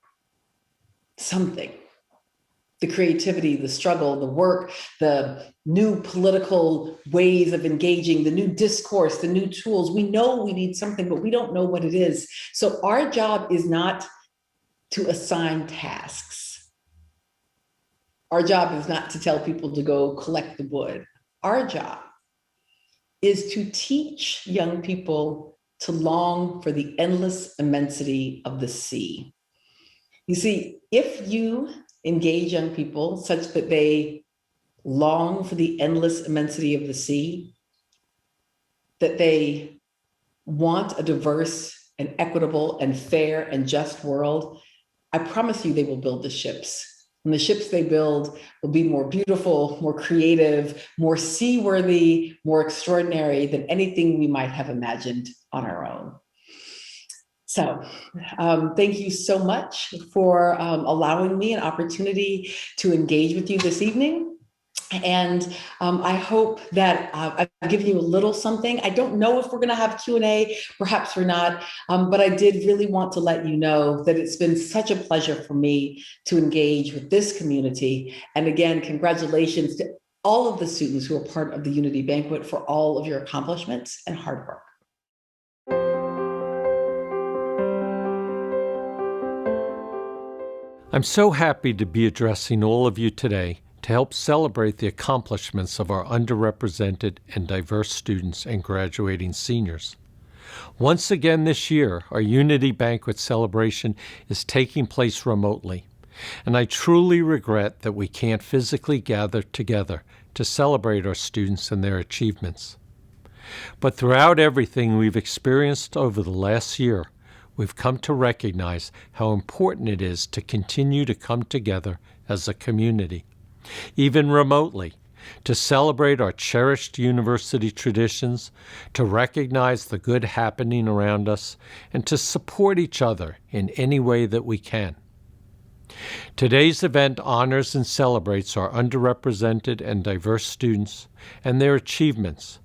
something. The creativity, the struggle, the work, the new political ways of engaging, the new discourse, the new tools. We know we need something, but we don't know what it is. So our job is not to assign tasks. Our job is not to tell people to go collect the wood. Our job is to teach young people to long for the endless immensity of the sea. You see, if you engage young people such that they long for the endless immensity of the sea, that they want a diverse and equitable and fair and just world, I promise you they will build the ships. And the ships they build will be more beautiful, more creative, more seaworthy, more extraordinary than anything we might have imagined on our own. So thank you so much for allowing me an opportunity to engage with you this evening. And I hope that I've given you a little something. I don't know if we're going to have Q&A, perhaps we're not, but I did really want to let you know that it's been such a pleasure for me to engage with this community. And again, congratulations to all of the students who are part of the Unity Banquet for all of your accomplishments and hard work. I'm so happy to be addressing all of you today to help celebrate the accomplishments of our underrepresented and diverse students and graduating seniors. Once again this year, our Unity Banquet celebration is taking place remotely, and I truly regret that we can't physically gather together to celebrate our students and their achievements. But throughout everything we've experienced over the last year, we've come to recognize how important it is to continue to come together as a community, even remotely, to celebrate our cherished university traditions, to recognize the good happening around us, and to support each other in any way that we can. Today's event honors and celebrates our underrepresented and diverse students and their achievements.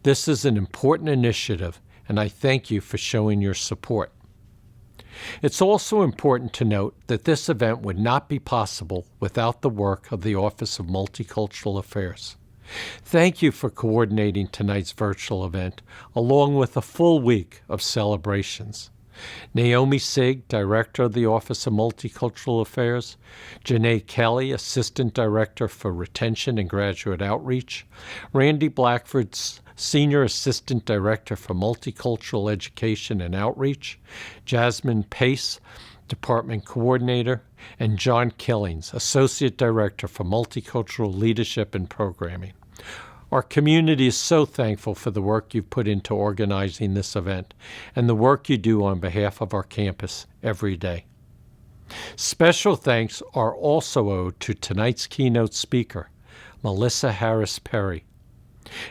This is an important initiative, and I thank you for showing your support. It's also important to note that this event would not be possible without the work of the Office of Multicultural Affairs. Thank you for coordinating tonight's virtual event, along with a full week of celebrations. Naomi Sig, Director of the Office of Multicultural Affairs, Janae Kelly, Assistant Director for Retention and Graduate Outreach, Randy Blackford, Senior Assistant Director for Multicultural Education and Outreach, Jasmine Pace, Department Coordinator, and John Killings, Associate Director for Multicultural Leadership and Programming. Our community is so thankful for the work you've put into organizing this event and the work you do on behalf of our campus every day. Special thanks are also owed to tonight's keynote speaker, Melissa Harris Perry.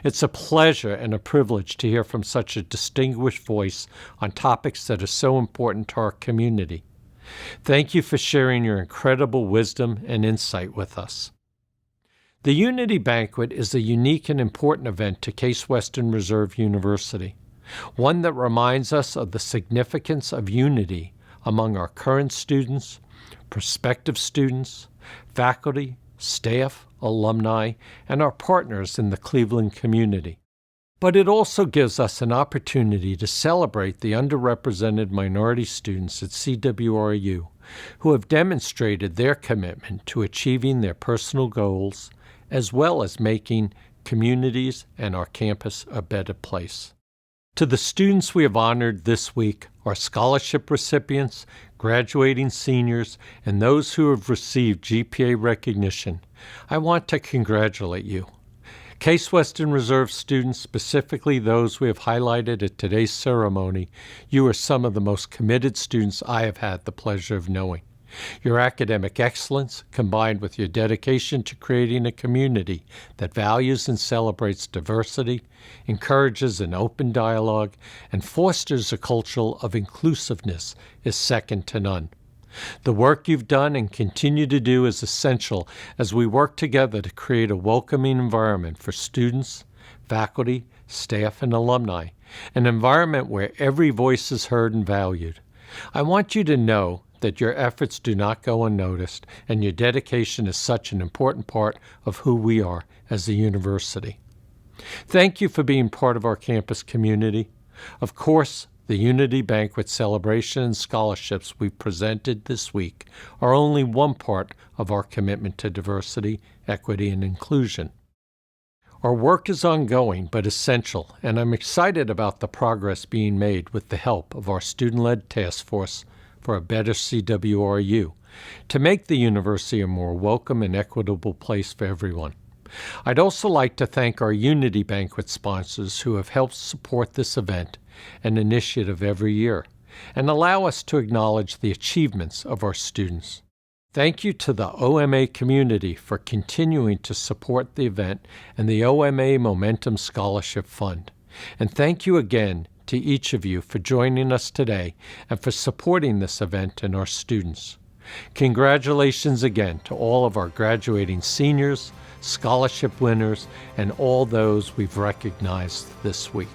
It's a pleasure and a privilege to hear from such a distinguished voice on topics that are so important to our community. Thank you for sharing your incredible wisdom and insight with us. The Unity Banquet is a unique and important event to Case Western Reserve University, one that reminds us of the significance of unity among our current students, prospective students, faculty, staff, alumni, and our partners in the Cleveland community. But it also gives us an opportunity to celebrate the underrepresented minority students at CWRU who have demonstrated their commitment to achieving their personal goals, as well as making communities and our campus a better place. To the students we have honored this week, our scholarship recipients, graduating seniors, and those who have received GPA recognition, I want to congratulate you. Case Western Reserve students, specifically those we have highlighted at today's ceremony, you are some of the most committed students I have had the pleasure of knowing. Your academic excellence, combined with your dedication to creating a community that values and celebrates diversity, encourages an open dialogue, and fosters a culture of inclusiveness, is second to none. The work you've done and continue to do is essential as we work together to create a welcoming environment for students, faculty, staff, and alumni, an environment where every voice is heard and valued. I want you to know that your efforts do not go unnoticed, and your dedication is such an important part of who we are as a university. Thank you for being part of our campus community. Of course, the Unity Banquet celebration and scholarships we presented this week are only one part of our commitment to diversity, equity, and inclusion. Our work is ongoing but essential, and I'm excited about the progress being made with the help of our student-led task force for a better CWRU to make the university a more welcome and equitable place for everyone. I'd also like to thank our Unity Banquet sponsors who have helped support this event and initiative every year and allow us to acknowledge the achievements of our students. Thank you to the OMA community for continuing to support the event and the OMA Momentum Scholarship Fund. And thank you again to each of you for joining us today and for supporting this event and our students. Congratulations again to all of our graduating seniors, scholarship winners, and all those we've recognized this week.